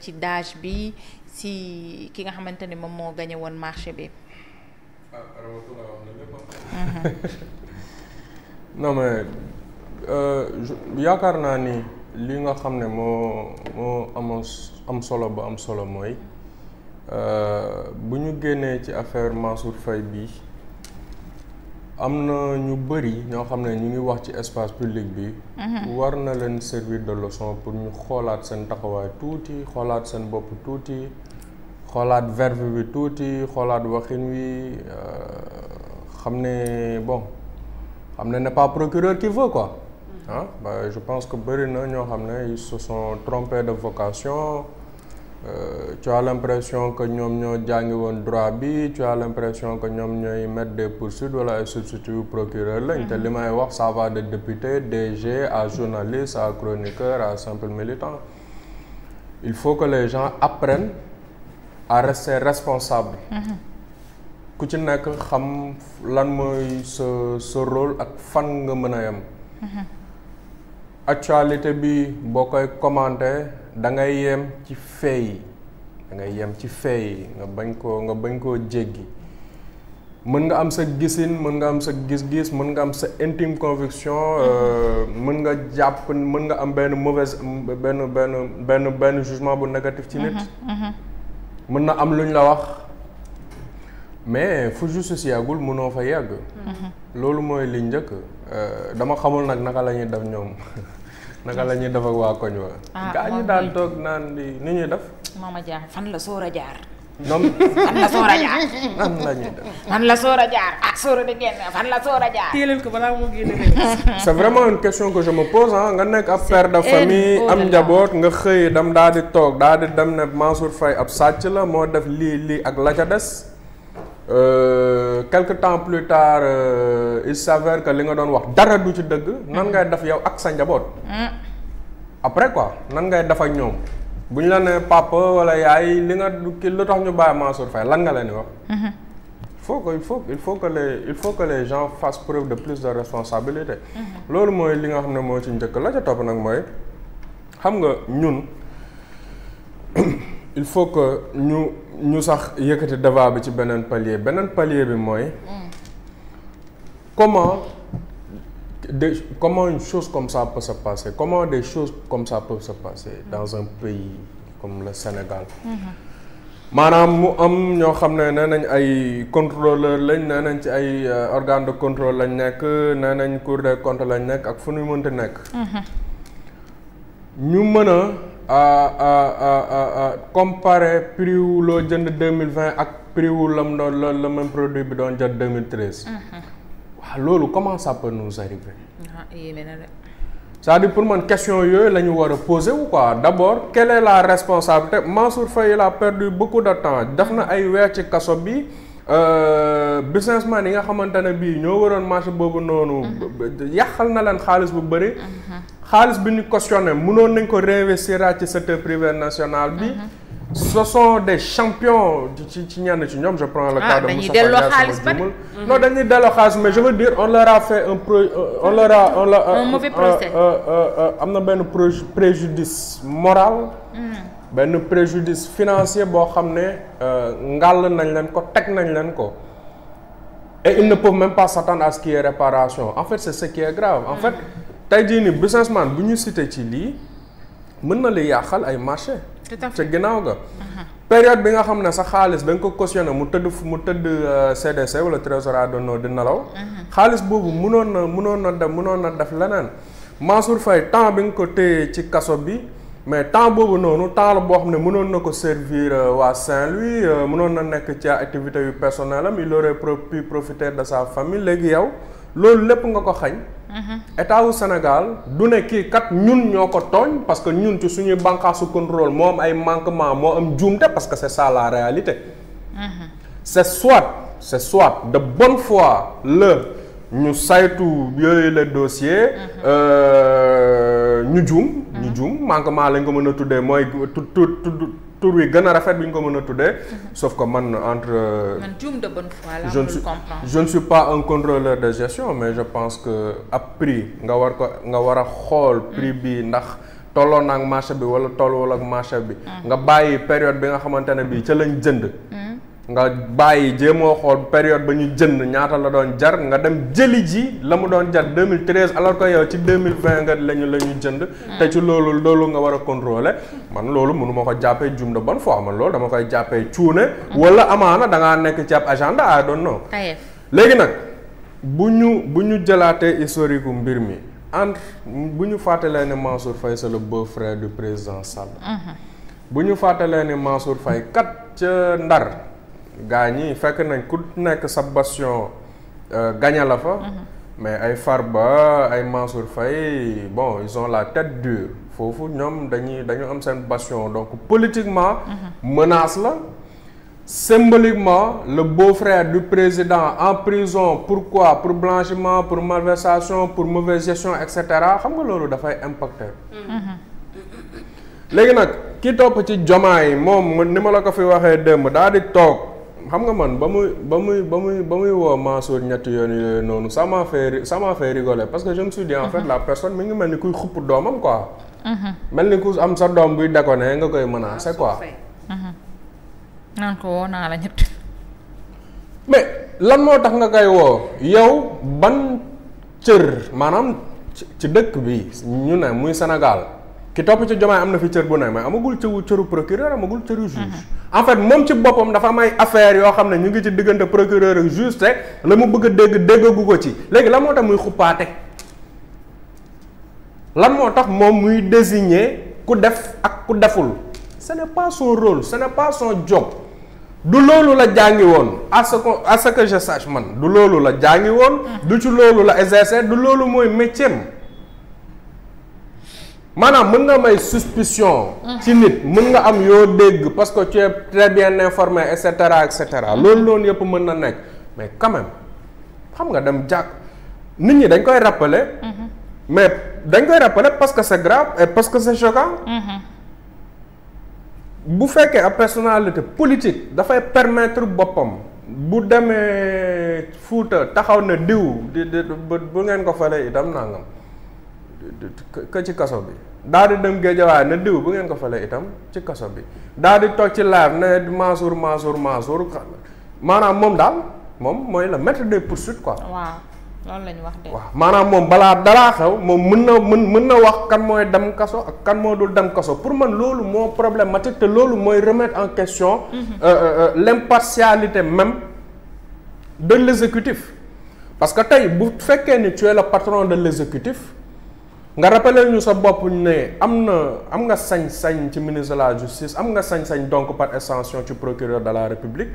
ci dage bi si ki nga xamante ni moom moo gagné woon marché bi. non mais yaakaar naa ni li nga xam ne moo am solo ba am solo mooy bu ñu génnee ci affaire Mansour Faye bi am na ñu bëri ñoo xam ne ñu ngi wax ci espace public bi. war na leen servir de leçon pour ñu xoolaat seen taxawaay tuuti xoolaat seen bopp tuuti xoolaat verve bi tuuti xoolaat waxin wi xam ne bon xam ne n'est pas procureur qui veut quoi. Je pense que bëri na ñoo xam ne ils se sont trompés de vocation. Tu as l'impression que ñoom ñoo jàngi woon droit bi, tu as l'impression que ñoom ñooy mettre des poursuites wala ay substitut procureur lañ te li may wax ça va de député, DG à journaliste à chroniqueur à simple militant. Il faut que les gens apprennent à rester responsables. Ku ci nekk xam lan mooy sa rôle ak fan nga mën a yem. Actualité bi boo koy commenter da ngay yem ci fee yi nga bañ koo jéggi mën nga am sa gisin mën nga am sa gis-gis mën nga am sa intime conviction mën nga jàpp mën nga am benn mauvaise benn jugement bu négatif ci nit mën na am luñ la wax mais fu justice yàggul mënoo fa yàgg loolu mooy li njëkk dama xamul nag naka la ñuy def ñoom naka la ñuy def ak waa koñ wa gaa ñi daan toog naan di ni ñuy def Mama Dia fan la Soora jaar ñoom fan la Soora jaar nan la ñuy def fan la Soora jaar Soora di génn fan la Soora jaar téeleel ko balaa moo génne c'est vraiment une question que je me pose nga nekk ab père de famille am njaboot nga xëy dem daal di toog daal di dem ne Mansour Faye ab sàcc la moo def lii ak la ca des quelque temps plus tard il s'avère que li nga doon wax dara du ci dëgg nan ngay def yow ak sa njaboot après quoi nan ngay def ak ñoom bu ñu la ne papa wala yaay li nga lu tax ñu bàyyi Mansour Faye lan nga leen di wax il faut que les gens fassent preuve de plus de responsabilité loolu mooy li nga xam ne moo ci njëkk la ca topp nag mooy xam nga ñun il faut que ñu sax yëkkati débat bi ci beneen palier bi mooy comment une chose comme ça peut se passer comment des choses comme ça peuvent se passer dans un pays comme le Sénégal maanaam mu am ñoo xam ne nee nañ ay contrôleur lañ nee nañ ci ay organe de contrôle lañ nekk nee nañ cour des comptes lañ nekk ak fu ñu mënti nekk ñu mën a comparer prix wu loo jënd 2020 ak prix wu lam doon le même produit bi doon jël 2013 waaw loolu comment ça peut nous arriver c'est-à-dire pour man question yooyu la ñu war a poser wu quoi d'abord quelle est la responsabilité Mansour Faye il a perdu beaucoup de temps def na ay weer ci kaso bi businessman yi nga xamante ne bii ñoo waroon marché boobu noonu yàqal na leen xaalis bu bëri xaalis bi ñu cautionné mënoon nañ ko réinvestir ci secteur privé national bi ce sont des champions ci ñenn ci ñoom je prends le cas de Moustapha Niasse non dañuy delloo xaalis mais je veux dire on leur a fait un mauvais procès am na benn préjudice moral benn préjudice financier boo xam ne ngàll nañ leen ko teg nañ leen ko et ils ne peuvent même pas s'attendre à ce qu'il y ait réparation en fait c'est ce qui est grave en fait tey jii ni businessman bu ñu cité ci lii mën na li yàqal ay marché ca ginnaaw ga période bi nga xam ne sa xaalis da nga ko cautionné mu tëdd CDC wala trésorier d'honneur di nelaw xaalis boobu mënoon na def leneen Mansour Faye temps bi nga ko téye ci kaso bi mais temps boobu noonu temps la boo xam ne mënoon na ko servir waa Saint-Louis mënoon na nekk ci activité yu personnel am il aurait pu profiter de sa famille léegi yow loolu lépp nga ko xañ état wu Sénégal du ne kii kat ñun ñoo ko tooñ parce que ñun ci suñuy bànqaasu contrôle moo am ay manquement moo am juumte parce que c'est ça la réalité c'est soit de bonne foi ñu saytu yooyu le dossier ñu juum manquement lañ ko mën a tuddee mooy tur wi gën a rafet bi ñu ko mën a tuddee sauf que man juum de bonne foi là je ne suis pas un contrôleur de gestion mais je pense que ab prix nga war a xool prix bi ndax tolloon ak marché bi wala tolluwul ak marché bi. nga bàyyi période bi nga xamante ne bii ca lañ jënd. nga bàyyi jéemoo xool période ba ñu jënd ñaata la doon jar nga dem jëli ji la mu doon jar 2013 alors que yow ci 2020 nga la ñu jënd. te ci loolu nga war a contrôler man loolu mënu ma ko jàppee jum de bonne foi man loolu dama koy jàppee cuune. wala amaana da ngaa nekk ci ab agenda I don't know. léegi nag bu ñu jëlaatee historique mbir mi bu ñu fàttalee ne Mansour Faye c'est le beau-frère du président Sall. bu ñu fàttalee ne Mansour Faye kat ca Ndar. gaa ñi fekk nañ ku nekk sa bastion gaña la fa. mais ay Farba ay Mansour Faye bon ils ont la tête dure foofu ñoom dañu am seen bastion donc politiquement. menace la. symboliquement le beau-frère du président en prison pourquoi pour blanchiment pour malversation pour mauvaise gestion et cetera xam nga loolu dafay impacter. léegi nag ki topp ci Diomaye moom ni ma la ko fi waxee démb daal di toog. xam nga man ba muy woo Mansour ñetti yoon yooyu noonu ça m'a fait rigoler parce que je me suis dit en fait la personne mi ngi mel ni kuy xupp doomam quoi. mel ni ku am sa doom buy déconné nga koy menacer quoi. naan ko woo naa la ñett. mais lan moo tax nga koy woo yow ban cër maanaam ci dëkk bi ñu ne muy Sénégal ki topp ci Diomaye am na fi cër bu ne mais amagul cëru procureur amagul cëru juge. en fait moom ci boppam dafa am ay affaires yoo xam ne ñu ngi ci diggante procureur ak juge te la mu bëgg a déggagu ko ci léegi lan moo tax muy xuppaate lan moo tax moom muy désigner ku def ak ku deful ce n'est pas son rôle ce n'est pas son job du loolu la jàngi woon à ce que je sache man du loolu la jàngi woon du ci loolu la exercer du loolu mooy métier maanaam mën nga may suspicion ci nit mën nga am yoo dégg parce que tu es très bien informé et cetera loolu yëpp mën na nekk mais quand même xam nga dem jàkk nit ñi dañ koy rappeler mais dañ koy rappeler parce que c'est grave et parce que c'est choquant bu fekkee ab personnalité politique dafay permettre boppam bu demee Fuuta taxaw na diw di bu ngeen ko falee itam nangam que ci kaso bi daal di dem Géejawaay na diw bu ngeen ko falee itam ci kaso bi daal di toog ci live ne Mansour maanaam moom daal moom mooy le maître des poursuites quoi. waaw loolu la ñu wax de. waaw maanaam moom balaa daraa xew moom mën na wax kan mooy dem kaso ak kan moo dul dem kaso pour man loolu moo problématique te loolu mooy remettre en question. l'impartialité même de l'exécutif parce que tey bu fekkee ni tu es le patron de l'exécutif nga rappelé ñu sa bopp ne am nga sañ-sañ ci ministre de la justice am nga sañ-sañ donc par extension ci procureur de la république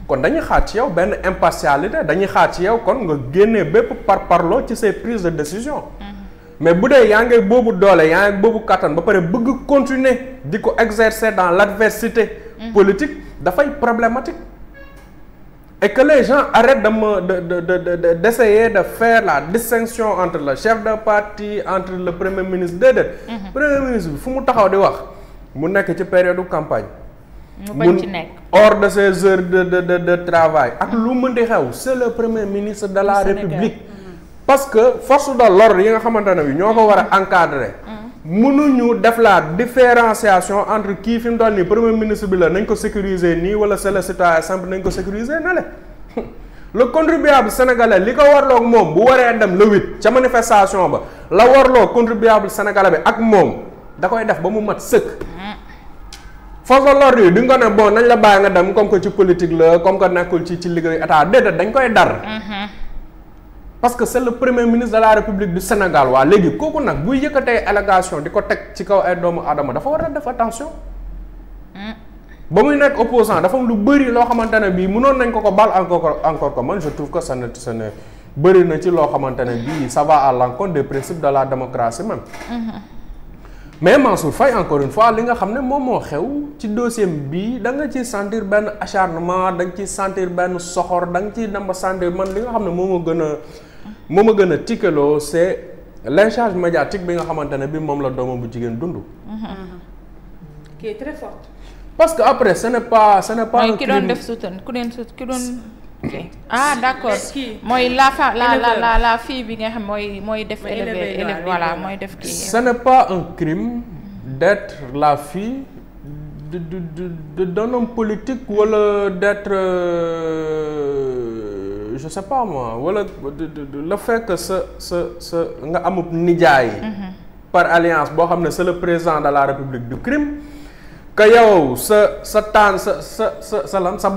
kon dañuy xaar ci yow benn impartialité dañuy xaar ci yow kon nga génnee bépp parparloo ci ses prises de décision mais bu dee yaa ngi boobu doole yaa ngi boobu kattan ba pare bëgg continuer di ko exercer dans l'adversité politique dafay problématique et que les gens arrêtent d'essayer de faire la distinction entre le chef de parti entre le premier ministre déedéet. premier ministre bi fu mu taxaw di wax mu nekk ci période campagne. mu bañ ci nekk hors de ses heures de travail. ak lu mën di xew c'est le premier ministre de la République. parce que force de l'ordre yi nga xamante ne bi ñoo ko war a encadrer. mënuñu def la différenciation entre kii fi mu toll nii premier ministre bi la nañ ko sécuriser nii wala c'est le citoyen simple nañ ko sécuriser na le le contribuable sénégalais li ko warloog moom bu waree dem le 8 ca manifestation ba la warloo contribuable sénégalais bi ak moom da koy def ba mu mat sëkk force de l'ordre yi di nga ko ne bon nañ la bàyyi nga dem comme que ci politique la comme que nekkul ci liggéey état déedéet dañ koy dar parce que c'est le premier ministre de la République du Sénégal waa léegi kooku nag buy yëkkatee allégation di ko teg ci kaw ay doomu aadama dafa war a def attention ba muy nekk opposant dafa am lu bëri loo xamante ne bii mënoon nañ ko bal encore que man je trouve que ça ne bëri na ci loo xamante ne bii ça va à l'encontre des principes de la démocratie même mais Mansour Faye encore une fois li nga xam ne moom moo xew ci dossier bi da nga ci sentir benn acharnement da nga ci sentir benn soxor da nga ci dem ba sentir man li nga xam ne moo ma gën a tikkaloo c'est lynchage médiatique bi nga xamante ne bi moom la doomam bu jigéen dund. qui est très forte. parce que après ce n'est pas mooy ki doon def soutenir ki doon ah d'accord mooy la fille bi nga xam mooy def élevé voilà mooy def kii. ce n'est pas un crime d'être la fille d'un homme politique wala d'être je sais pas moi wala le fait que sa nga amub nijaay par alliance boo xam ne c'est le président de la République du crime que yow sa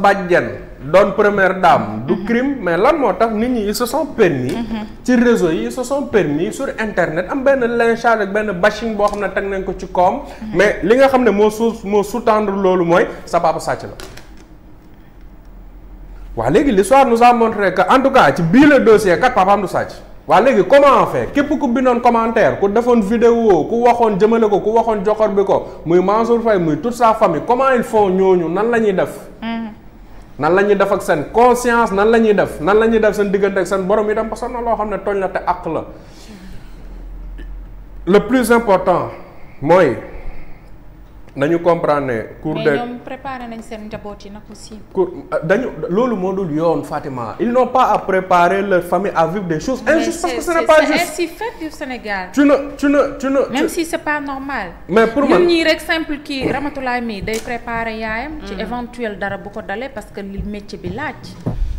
bàjjen doon première dame du crime mais lan moo tax nit ñi ils se sont permis ci réseau yi ils se sont permis sur internet am benn lynchage ak benn bashing boo xam ne teg nañ ko ci koom mais li nga xam ne moo sous-tendre loolu mooy sa papa sàcc la waaw léegi l'histoire nous a montré que en tout cas ci bii le dossier kat papaam du sàcc waa léegi comment on fait képp ku bindoon commentaire ku defoon vidéo ku waxoon jëmale ko ku waxoon joxor bi ko muy Mansour Faye muy toute sa famille comment ils font ñooñu nan la ñuy def nan la ñuy def ak seen conscience nan la ñuy def seen diggante ak seen borom itam parce que na loo xam ne tooñ la te àq la le plus important mooy nañu comprendre ne cour mais ñoom préparé nañ seen njaboot yi nag aussi. dañu loolu moo dul yoon Fatima ils n'ont pas à préparer leur famille à vivre des choses injustes parce que ce n'est pas juste. c'est ainsi fait du Sénégal. tu ne même si c'est pas normal. mais pour man ñun ñii rek simple kii Ramatoulaye mi day préparer yaayam. ci éventuel dara bu ko dalee parce que li métier bi laaj.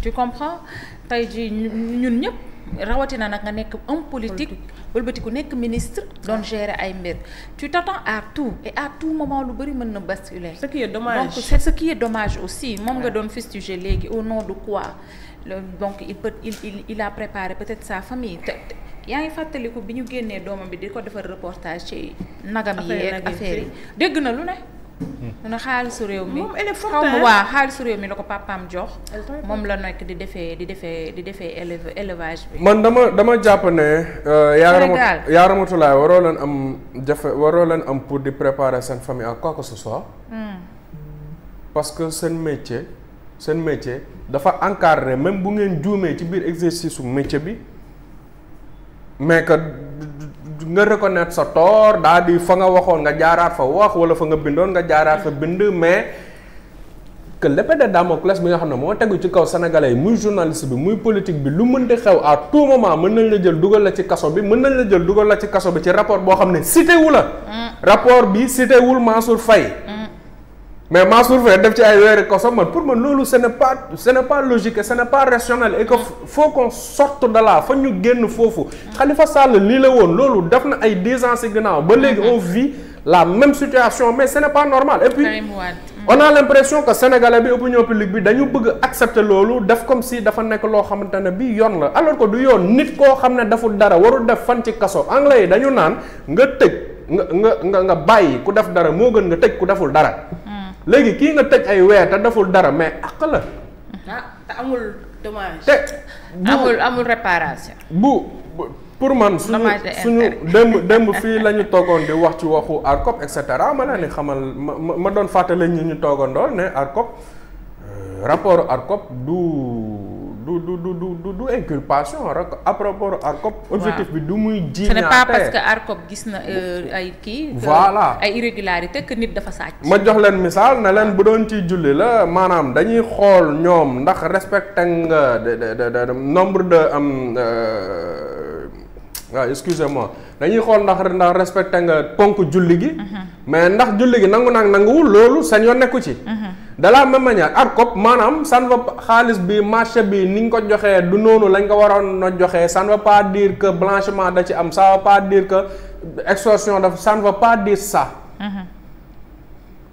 tu comprends tey jii ñun ñëpp. rawatina nag nga nekk homme politique wëlbatiku nekk ministre doon gérer ay mbir tu t'attends à tout et à tout moment lu bari mën na basculer. ce qui est dommage donc c'est ce qui est dommage aussi moom nga doon fustiger léegi au nom de quoi donc il a préparé peut-être sa famille te yaa ngi fàttaliku bi ñu génnee doomam bi di ko defar reportage ci nagam yi ak affaire yi dégg na lu ne. na xaalisu réew mi xaw ma waa xaalisu réew mi la ko papaam jox moom la nekk di defee élevage bi. man dama jàpp ne yaa Ramatulaay waroo leen am pour di préparer seen famille à quoi que ce soit. parce que seen métier dafa encadré même bu ngeen juumee ci biir exercice su métier bi mais que nga reconnaître sa tort daa di fa nga waxoon nga jaaraat fa wax wala fa nga bindoon nga jaaraat fa bind mais que l'épée de Damoclès bi nga xam ne moo tegu ci kaw sénégalais yi muy journaliste bi muy politique bi lu mën di xew à tout moment mën nañ la jël dugal la ci kaso bi ci rapport boo xam ne cité wu la. rapport bi cité wul Mansour Faye. mais Mansour Faye def ci ay weeri kaso man pour man loolu ce n'est pas logique et ce n'est pas rationnel et que faut qu'on sorte de là fa ñu génn foofu. Khalifa Sall lii la woon loolu def na ay 10 ans ci ginnaaw ba léegi on vit la même situation mais ce n'est pas normal et puis on a l'impression que sénégalais bi opinion publique bi dañu bëgg accepter loolu def comme si dafa nekk loo xamante ne bii yoon la alors que du yoon nit koo xam ne deful dara warul def fan ci kaso anglais yi dañu naan nga tëj nga bàyyi ku def dara moo gën nga tëj ku deful dara. léegi kii nga tëj ay weer te deful dara mais àq la. te amul dommage. te amul réparation. pour man suñu démb fii la ñu toogoon di wax ci waxu ARCOP et cetera ma leen di xamal ma doon fàttali ñu toogandool ne ARCOP rapport ARCOP du inculpation à propos ARCOP. objectif bi du muy jiiñaate. ce n'est pas parce que ARCOP gis na ay kii. voilà ay irrégularités que nit dafa sàcc. ma jox leen misaal ne leen bu doon ci julli la maanaam dañuy xool ñoom ndax respecté nga nombre de waaw excusez-moi dañuy xool ndax respecté nga ponk julli gi. mais ndax julli gi nanguwul loolu seen yoon nekku ci. de la même manière ARCOP maanaam ça ne veut pas xaalis bi marché bi ni ñu ko joxee du noonu lañ ko waroon a joxee ça ne veut pas dire que blanchiment da ci am ça veut pas dire que extorsion dafa ça ne veut pas dire ça.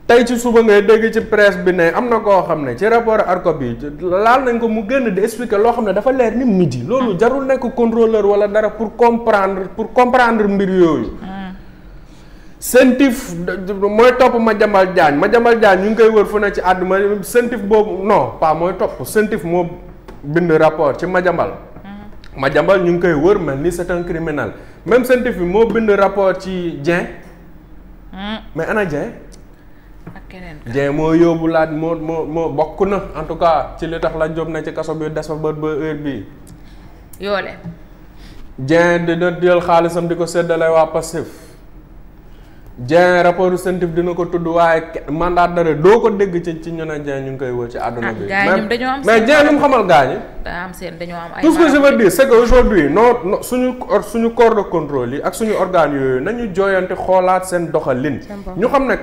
tey ci suba ngay dégg ci presse bi ne am na koo xam ne ci rapport ARCOP bi laal nañ ko mu génn di expliquer loo xam ne dafa leer ni midi. loolu jarul nekk contrôleur wala dara pour comprendre mbir yooyu. CENTIF mooy topp Madiambal Diagne ñu ngi koy wër fu ne ci àdduna CENTIF boobu non pas mooy topp CENTIF moo bind rapport ci Madiambal ñu ngi koy wër mel ni c'est un criminel même CENTIF bi moo bind rapport ci Dieng mais ana Dieng ak keneen Dieng moo yóbbu laat moo bokk na en tout cas ci li tax la job na ci kaso bi des fa ba heure bii yoole Dieng dina jël xaalisam di ko séddale waa Pastef Dieng rapport scientifique dina ko tudd waaye mandat d'arrêt doo ko dégg ci ñu ne Dieng ñu ngi koy wër ci àdduna bi. mais Dieng lu mu xamal gaañi. daa am seen dañoo am ay. tout ce que je veux dire c'est que aujourd'hui non suñu corps de contrôle yi ak suñu organes yooyu nañu jooyante xoolaat seen doxalin. ñu xam ne